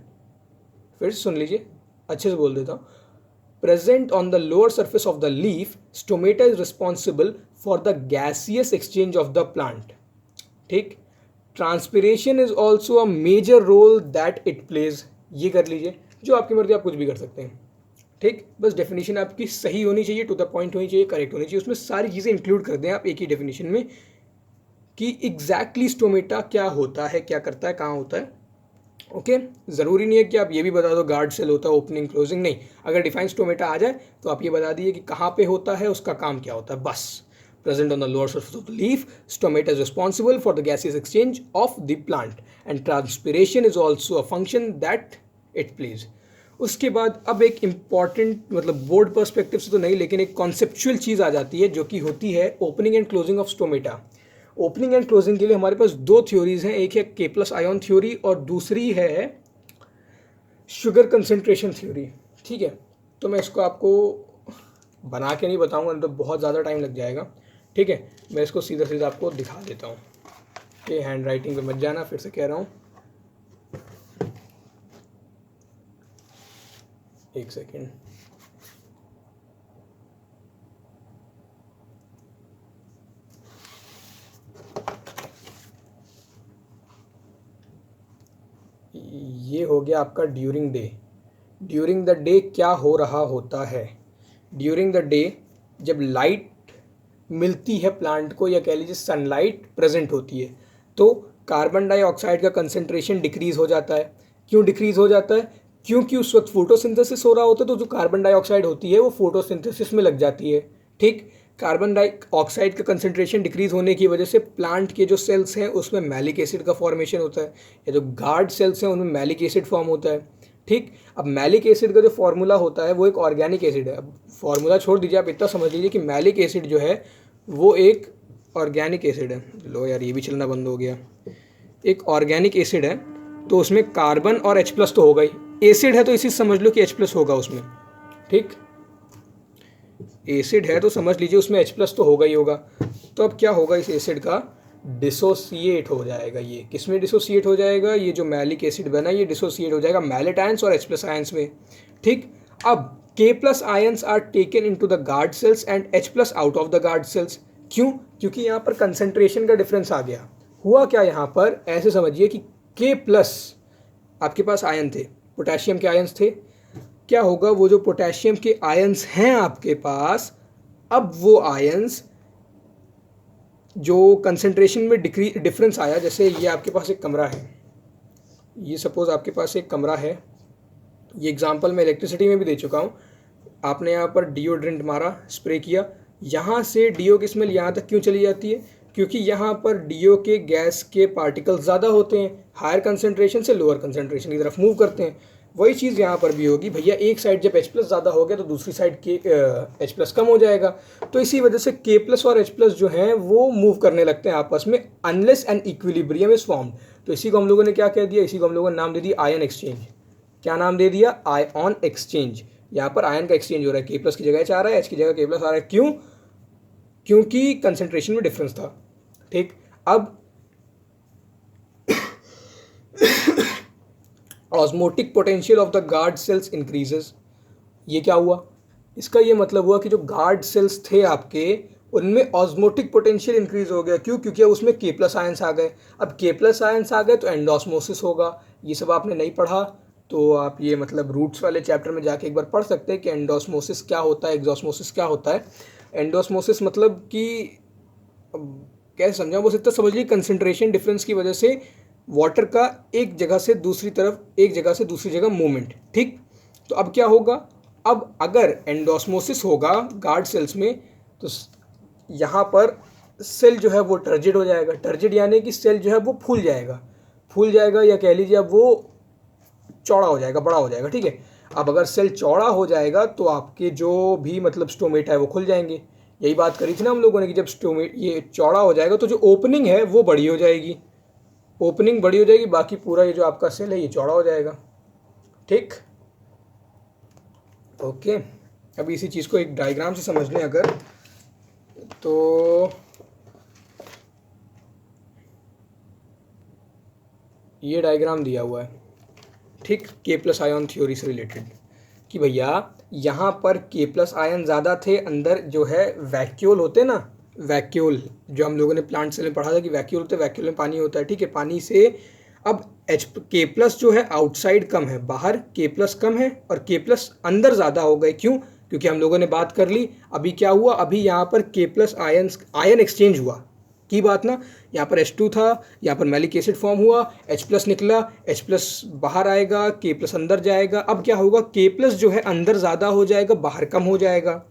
फिर सुन लीजिए, अच्छे से बोल देता हूँ। Present on the lower surface of the leaf, stomata is responsible for the gaseous exchange of the plant, ठीक। Transpiration is also a major role that it plays, ये कर लीजिए, जो आपकी मर्जी, आप कुछ भी कर सकते हैं, ठीक। बस डेफिनेशन आपकी सही होनी चाहिए, टू द पॉइंट होनी चाहिए, करेक्ट होनी चाहिए, उसमें सारी चीज़ें इंक्लूड कर दें आप एक ही डेफिनेशन में, कि एग्जैक्टली स्टोमेटा क्या होता है, क्या करता है, कहाँ होता है, ओके। ज़रूरी नहीं है कि आप ये भी बता दो गार्ड सेल होता है, ओपनिंग क्लोजिंग नहीं। अगर डिफाइन स्टोमेटा आ जाए तो आप ये बता दीजिए कि कहाँ पे होता है, उसका काम क्या होता है, बस। Present on the lower surface of the leaf, stomata is responsible for the gaseous exchange of the plant and transpiration is also a function that it plays. उसके बाद अब एक इम्पॉर्टेंट, मतलब बोर्ड पर्सपेक्टिव से तो नहीं, लेकिन एक कॉन्सेप्चुअल चीज़ आ जाती है, जो कि होती है opening and closing of stomata. Opening and closing के लिए हमारे पास दो थ्योरीज हैं, एक है K+ आयन थ्योरी और दूसरी है शुगर कंसंट्रेशन थ्योरी, ठीक है। तो मैं इसको आपको बना के नहीं बताऊंगा, तो बहुत ज़्यादा टाइम लग जाएगा, ठीक है। मैं इसको सीधा सीधा आपको दिखा देता हूँ, कि हैंड राइटिंग पे मत जाना, फिर से कह रहा हूँ, एक सेकेंड। गया आपका during day. During the day क्या हो रहा होता है? ड्यूरिंग द डे जब लाइट मिलती है प्लांट को, या कह लीजिए सनलाइट प्रेजेंट होती है, तो कार्बन डाइऑक्साइड का कंसंट्रेशन डिक्रीज हो जाता है। क्यों डिक्रीज हो जाता है? क्योंकि उस वक्त फोटोसिंथेसिस हो रहा होता है, तो जो कार्बन डाइऑक्साइड होती है वो फोटोसिंथेसिस में लग जाती है। ठीक, कार्बन डाइऑक्साइड का कंसंट्रेशन डिक्रीज होने की वजह से प्लांट के जो सेल्स हैं उसमें मैलिक एसिड का फॉर्मेशन होता है, या जो गार्ड सेल्स हैं उनमें मैलिक एसिड फॉर्म होता है। ठीक, अब मैलिक एसिड का जो फॉर्मूला होता है वो एक ऑर्गेनिक एसिड है। अब फॉर्मूला छोड़ दीजिए, आप इतना समझ लीजिए कि मैलिक एसिड जो है वो एक ऑर्गेनिक एसिड है। लो यार, ये भी चलना बंद हो गया। एक ऑर्गेनिक एसिड है, तो उसमें कार्बन और H प्लस तो होगा ही। एसिड है तो इसी समझ लो कि H प्लस होगा उसमें। ठीक, एसिड है तो समझ लीजिए उसमें H प्लस तो होगा ही होगा। तो अब क्या होगा, इस एसिड का डिसोसिएट हो जाएगा। ये किस में डिसोसिएट हो जाएगा? ये जो मैलिक एसिड बना ये डिसोसिएट हो जाएगा मैलेट आयंस और H प्लस आयंस में। ठीक, अब K plus ions are taken into the guard cells and H plus out of the guard cells. क्यों? क्योंकि यहाँ पर कंसंट्रेशन का डिफरेंस आ गया। हुआ क्या यहाँ पर, ऐसे समझिए कि K प्लस आपके पास आयन थे, पोटेशियम के आयंस थे। क्या होगा, वो जो पोटेशियम के आयंस हैं आपके पास, अब वो आयंस जो कंसंट्रेशन में डिफरेंस आया, जैसे ये आपके पास एक कमरा है, ये सपोज आपके पास एक कमरा है, ये एग्जांपल मैं इलेक्ट्रिसिटी में भी दे चुका हूँ। आपने यहाँ पर डिओड्रेंट मारा, स्प्रे किया, यहाँ से डीओ की स्मेल यहाँ तक क्यों चली जाती है? क्योंकि यहाँ पर डीओ के गैस के पार्टिकल्स ज़्यादा होते हैं, हायर कंसंट्रेशन से लोअर कंसंट्रेशन की तरफ मूव करते हैं। वही चीज़ यहाँ पर भी होगी भैया, एक साइड जब H प्लस ज़्यादा हो गया तो दूसरी साइड के H प्लस कम हो जाएगा। तो इसी वजह से K प्लस और H प्लस जो हैं वो मूव करने लगते हैं आपस में, unless an equilibrium is formed. तो इसी को हम लोगों ने क्या कह दिया? इसी को हम लोगों ने नाम दे दिया आयन एक्सचेंज। क्या नाम दे दिया? Ion exchange. यहाँ पर आयन का एक्सचेंज हो रहा है, K प्लस की जगह H आ रहा है, H की जगह K प्लस आ रहा है। क्यों? क्योंकि कंसंट्रेशन में डिफरेंस था। ठीक, अब osmotic potential of the guard sales increases. ये क्या हुआ? इसका ये मतलब हुआ कि जो गार्ड सेल्स थे आपके, उनमें ऑस्मोटिक पोटेंशियल इंक्रीज हो गया। क्यों? क्योंकि अब उसमें K प्लस आयंस आ गए। अब K प्लस आयंस आ गए तो एंडोस्मोसिस होगा। ये सब आपने नहीं पढ़ा तो आप ये मतलब रूट्स वाले चैप्टर में जाके एक बार पढ़ सकते हैं कि एंडोस्मोसिस क्या होता है, एग्जॉस्मोसिस क्या होता है। एंडोस्मोसिस मतलब कि कैसे समझाऊं, बस इतना समझ लीजिए कंसंट्रेशन डिफरेंस की वजह से वाटर का एक जगह से दूसरी तरफ, एक जगह से दूसरी जगह मूवमेंट। ठीक, तो अब क्या होगा, अब अगर एंडोस्मोसिस होगा गार्ड सेल्स में तो यहाँ पर सेल जो है वो टर्जिड हो जाएगा। टर्जिड यानी कि सेल जो है वो फूल जाएगा, या कह लीजिए अब वो चौड़ा हो जाएगा, बड़ा हो जाएगा। ठीक है, अब अगर सेल चौड़ा हो जाएगा तो आपके जो भी मतलब स्टोमेटा है वो खुल जाएंगे। यही बात करी थी ना हम लोगों ने कि जब ये चौड़ा हो जाएगा तो जो ओपनिंग है वो बड़ी हो जाएगी, ओपनिंग बड़ी हो जाएगी, बाकी पूरा ये जो आपका सेल है ये चौड़ा हो जाएगा। ठीक, ओके। अब इसी चीज़ को एक डायग्राम से समझ लें अगर, तो ये डायग्राम दिया हुआ है। ठीक, K प्लस आयन थ्योरी से रिलेटेड कि भैया यहाँ पर K प्लस आयन ज़्यादा थे, अंदर जो है वैक्यूल होते ना, वैक्यूल जो हम लोगों ने प्लांट सेल में पढ़ा था कि वैक्यूल होते, वैक्यूल में पानी होता है। ठीक है, पानी से अब K प्लस जो है आउटसाइड कम है, बाहर K प्लस कम है और K प्लस अंदर ज़्यादा हो गए। क्यों? क्योंकि हम लोगों ने बात कर ली। अभी क्या हुआ, अभी यहाँ पर K प्लस आयन एक्सचेंज हुआ की बात ना, यहाँ पर H2 था, यहाँ पर मैलिक एसिड फॉर्म हुआ, H प्लस निकला, H प्लस बाहर आएगा, K प्लस अंदर जाएगा। अब क्या होगा, K प्लस जो है अंदर ज़्यादा हो जाएगा, बाहर कम हो जाएगा।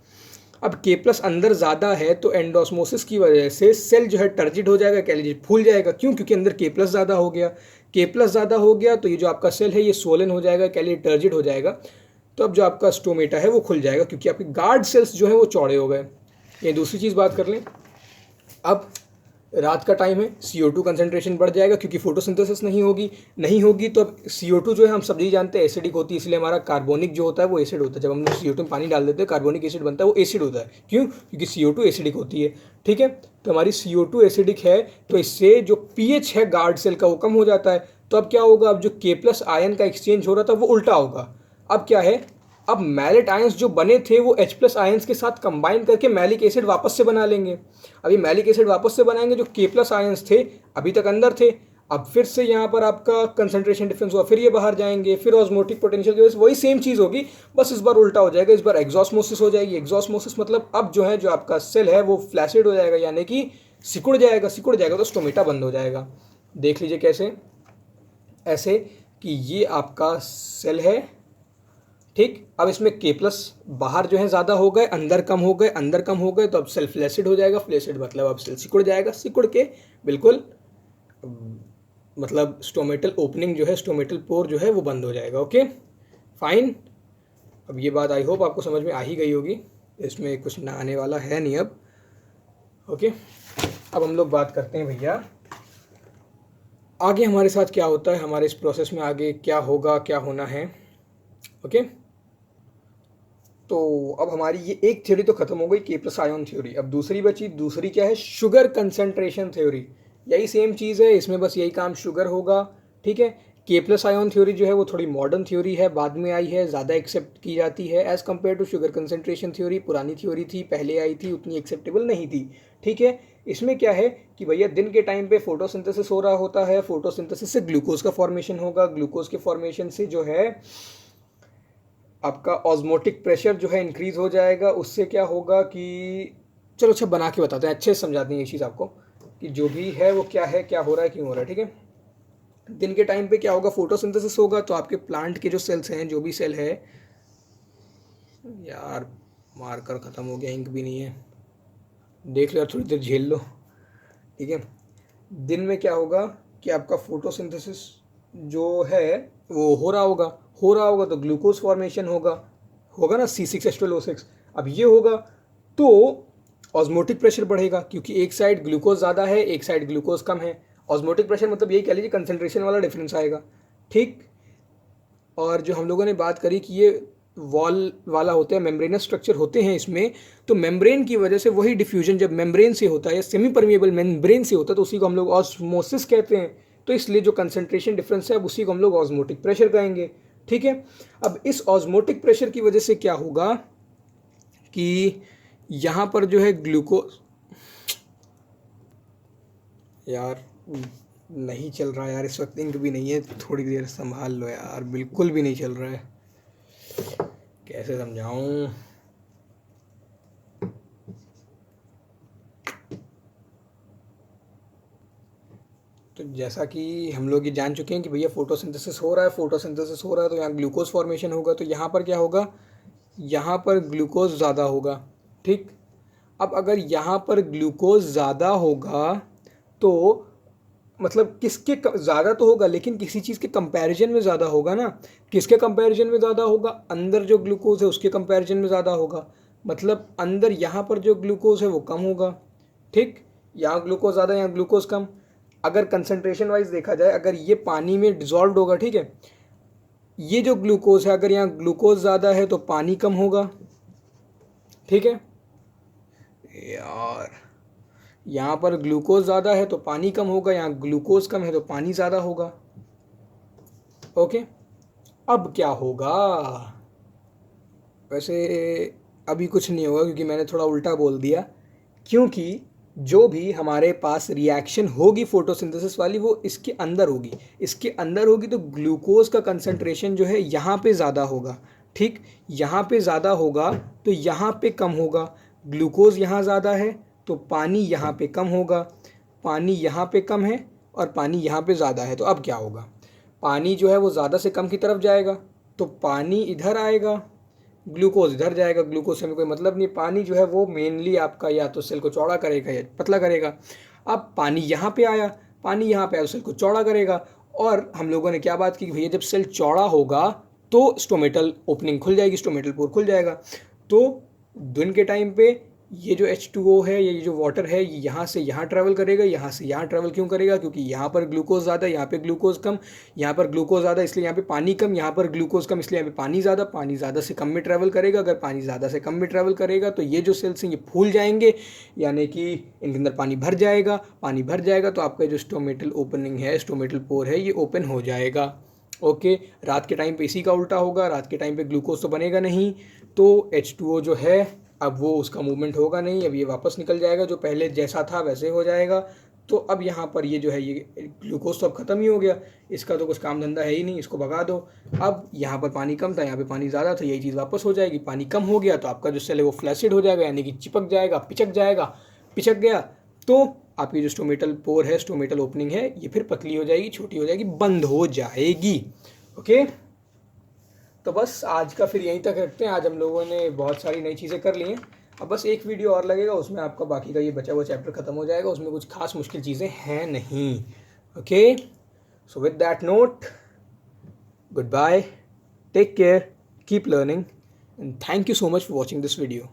अब K प्लस अंदर ज़्यादा है तो एंडोस्मोसिस की वजह से सेल जो है टर्जिड हो जाएगा, कह लीजिए फूल जाएगा। क्यों? क्योंकि अंदर K प्लस ज़्यादा हो गया। K प्लस ज़्यादा हो गया तो ये जो आपका सेल है ये सोलन हो जाएगा, कह लीजिए टर्जिड हो जाएगा। तो अब जो आपका स्टोमेटा है वो खुल जाएगा क्योंकि आपके गार्ड सेल्स जो है वो चौड़े हो गए। ये दूसरी चीज़ बात कर लें। अब रात का टाइम है, CO2 कंसंट्रेशन बढ़ जाएगा क्योंकि फोटोसिंथेसिस नहीं होगी तो अब CO2 जो है हम सभी जानते हैं एसिडिक होती है, इसलिए हमारा कार्बोनिक जो होता है वो एसिड होता है। जब हम CO2 में पानी डाल देते हैं कार्बोनिक एसिड बनता है, वो एसिड होता है। क्यों? क्योंकि CO2 एसिडिक होती है। ठीक है, तो हमारी CO2 एसिडिक है तो इससे जो pH है गार्ड सेल का वो कम हो जाता है। तो अब क्या होगा, अब जो K प्लस आयन का एक्सचेंज हो रहा था वो उल्टा होगा। अब क्या है, अब मैलेट आयंस जो बने थे वो H प्लस आयंस के साथ कंबाइन करके मैलिक एसिड वापस से बना लेंगे। अब ये मैलिक एसिड वापस से बनाएंगे, जो K प्लस आयंस थे अभी तक अंदर थे, अब फिर से यहाँ पर आपका कंसंट्रेशन डिफरेंस हुआ, फिर ये बाहर जाएंगे, फिर ऑस्मोटिक पोटेंशियल की वजह से वही सेम चीज़ होगी, बस इस बार उल्टा हो जाएगा, इस बार एग्जॉस्मोसिस हो जाएगी। एग्जॉस्मोसिस मतलब अब जो है जो आपका सेल है वो फ्लैसिड हो जाएगा, यानी कि सिकुड़ जाएगा। सिकुड़ जाएगा तो स्टोमेटा बंद हो जाएगा। देख लीजिए कैसे, ऐसे कि ये आपका सेल है, ठीक। अब इसमें K+ बाहर जो है ज़्यादा हो गए, अंदर कम हो गए, अंदर कम हो गए, तो अब सेल फ्लैसिड हो जाएगा। फ्लैसिड मतलब अब सेल सिकुड़ जाएगा, सिकुड़ के बिल्कुल मतलब स्टोमेटल ओपनिंग जो है, स्टोमेटल पोर जो है वो बंद हो जाएगा। Okay fine. अब ये बात आई होप आपको समझ में आ ही गई होगी, इसमें कुछ ना आने वाला है नहीं अब। ओके अब हम लोग बात करते हैं भैया आगे हमारे साथ क्या होता है, हमारे इस प्रोसेस में आगे क्या होगा, क्या होना है। ओके तो अब हमारी ये एक थ्योरी तो खत्म हो गई, K+ आयन थ्योरी। अब दूसरी बची, दूसरी क्या है, शुगर कंसंट्रेशन थ्योरी। यही सेम चीज़ है, इसमें बस यही काम शुगर होगा, ठीक है। K+ आयन थ्योरी जो है वो थोड़ी मॉडर्न थ्योरी है, बाद में आई है, ज़्यादा एक्सेप्ट की जाती है as compare to sugar concentration theory. पुरानी थ्योरी थी, पहले आई थी, उतनी एक्सेप्टेबल नहीं थी, ठीक है। इसमें क्या है कि भैया दिन के टाइम पे फोटोसिंथेसिस हो रहा होता है, फोटोसिंथेसिस से ग्लूकोज का फॉर्मेशन होगा, ग्लूकोज के फॉर्मेशन से जो है आपका ऑस्मोटिक प्रेशर जो है इंक्रीज हो जाएगा। उससे क्या होगा कि चलो अच्छा बना के बताते हैं, अच्छे से समझाते हैं ये चीज़ आपको कि जो भी है वो क्या है, क्या हो रहा है, क्यों हो रहा है, ठीक है। दिन के टाइम पे क्या होगा, फोटोसिंथेसिस होगा, तो आपके प्लांट के जो सेल्स हैं, जो भी सेल है, यार मार्कर ख़त्म हो गया, इंक भी नहीं है, देख लो यार, थोड़ी देर झेल लो, ठीक है। दिन में क्या होगा कि आपका फोटोसिंथेसिस जो है वो हो रहा होगा तो ग्लूकोज फॉर्मेशन होगा ना, C6H12O6। अब ये होगा तो ऑस्मोटिक प्रेशर बढ़ेगा, क्योंकि एक साइड ग्लूकोज ज़्यादा है, एक साइड ग्लूकोज कम है। ऑस्मोटिक प्रेशर मतलब यही कह लीजिए कंसंट्रेशन वाला डिफरेंस आएगा, ठीक। और जो हम लोगों ने बात करी कि ये वॉल वाला होता है, मेम्ब्रेनस स्ट्रक्चर होते हैं इसमें, तो मेम्ब्रेन की वजह से वही डिफ्यूजन जब मेम्ब्रेन से होता है या सेमी परमिएबल मेम्ब्रेन से होता है तो उसी को हम लोग ऑस्मोसिस कहते हैं। तो इसलिए जो कंसंट्रेशन डिफरेंस है अब उसी को हम लोग ऑस्मोटिक प्रेशर कहेंगे, ठीक है। अब इस ऑस्मोटिक प्रेशर की वजह से क्या होगा कि यहाँ पर जो है ग्लूकोज, यार नहीं चल रहा यार, इस वक्त इंक भी नहीं है, थोड़ी देर संभाल लो यार, बिल्कुल भी नहीं चल रहा है, कैसे समझाऊं। तो जैसा कि हम लोग ये जान चुके हैं कि भैया फोटोसिंथेसिस हो रहा है, फोटोसिंथेसिस हो रहा है तो यहाँ ग्लूकोज फॉर्मेशन होगा, तो यहाँ पर क्या होगा, यहाँ पर ग्लूकोज ज़्यादा होगा, ठीक। अब अगर यहाँ पर ग्लूकोज ज़्यादा होगा तो मतलब किसके ज़्यादा तो होगा, लेकिन किसी चीज़ के कंपैरिजन में ज़्यादा होगा ना। किसके कंपैरिजन में ज़्यादा होगा, अंदर जो ग्लूकोज है उसके कंपैरिजन में ज़्यादा होगा, मतलब अंदर यहाँ पर जो ग्लूकोज है वो कम होगा, ठीक। यहाँ ग्लूकोज ज़्यादा, यहाँ ग्लूकोज कम। अगर कंसंट्रेशन वाइज देखा जाए, अगर ये पानी में डिजॉल्व होगा, ठीक है, ये जो ग्लूकोज है अगर यहाँ ग्लूकोज ज़्यादा है तो पानी कम होगा, ठीक है। यार यहाँ पर ग्लूकोज ज़्यादा है तो पानी कम होगा, यहाँ ग्लूकोज कम है तो पानी ज़्यादा होगा। ओके अब क्या होगा, वैसे अभी कुछ नहीं होगा क्योंकि मैंने थोड़ा उल्टा बोल दिया, क्योंकि जो भी हमारे पास रिएक्शन होगी फोटोसिंथेसिस वाली वो इसके अंदर होगी, इसके अंदर होगी तो ग्लूकोज का कंसंट्रेशन जो है यहाँ पे ज़्यादा होगा, ठीक। यहाँ पे ज़्यादा होगा तो यहाँ पे कम होगा, ग्लूकोज यहाँ ज़्यादा है तो पानी यहाँ पे कम होगा, पानी यहाँ पे कम है और पानी यहाँ पे ज़्यादा है, तो अब क्या होगा, पानी जो है वो ज़्यादा से कम की तरफ जाएगा तो पानी इधर आएगा, ग्लूकोज इधर जाएगा। ग्लूकोज से हमें कोई मतलब नहीं, पानी जो है वो मेनली आपका या तो सेल को चौड़ा करेगा या पतला करेगा। अब पानी यहाँ पे आया, पानी यहाँ पे आया तो सेल को चौड़ा करेगा, और हम लोगों ने क्या बात की कि भैया जब सेल चौड़ा होगा तो स्टोमेटल ओपनिंग खुल जाएगी, स्टोमेटल पोर खुल जाएगा। तो दिन के टाइम पे ये जो H2O है, ये जो वाटर है, ये यहाँ से यहाँ ट्रैवल करेगा, यहाँ से यहाँ ट्रैवल क्यों करेगा, क्योंकि यहाँ पर ग्लूकोज ज़्यादा, यहाँ पे ग्लूकोज कम, यहाँ पर ग्लूकोज ज़्यादा इसलिए यहाँ पे पानी कम, यहाँ पर ग्लूकोज कम इसलिए यहाँ पे पानी ज़्यादा, पानी ज़्यादा से कम में ट्रैवल करेगा। अगर पानी ज़्यादा से कम में ट्रैवल करेगा तो ये जो सेल्स हैं ये फूल जाएंगे, यानी कि इनके अंदर पानी भर जाएगा, पानी भर जाएगा तो आपका जो स्टोमेटल ओपनिंग है, स्टोमेटल पोर है, ये ओपन हो जाएगा। ओके रात के टाइम पे इसी का उल्टा होगा, रात के टाइम पे ग्लूकोज तो बनेगा नहीं, तो H2O जो है अब वो उसका मूवमेंट होगा नहीं, अब ये वापस निकल जाएगा, जो पहले जैसा था वैसे हो जाएगा। तो अब यहाँ पर ये जो है ये ग्लूकोज तो अब ख़त्म ही हो गया, इसका तो कुछ काम धंधा है ही नहीं, इसको भगा दो। अब यहाँ पर पानी कम था, यहाँ पे पानी ज़्यादा था, यही चीज़ वापस हो जाएगी। पानी कम हो गया तो आपका जो सेल है वो फ्लैसिड हो जाएगा, यानी कि चिपक जाएगा, पिचक गया। तो आपकी जो स्टोमेटल पोर है, स्टोमेटल ओपनिंग है, ये फिर पतली हो जाएगी, छोटी हो जाएगी, बंद हो जाएगी। ओके, तो बस आज का फिर यहीं तक रखते हैं। आज हम लोगों ने बहुत सारी नई चीज़ें कर ली हैं। अब बस एक वीडियो और लगेगा, उसमें आपका बाकी का ये बचा हुआ चैप्टर ख़त्म हो जाएगा। उसमें कुछ खास मुश्किल चीज़ें हैं नहीं। Okay, so with that note, goodbye, take care, keep learning, and thank you so much for watching this video.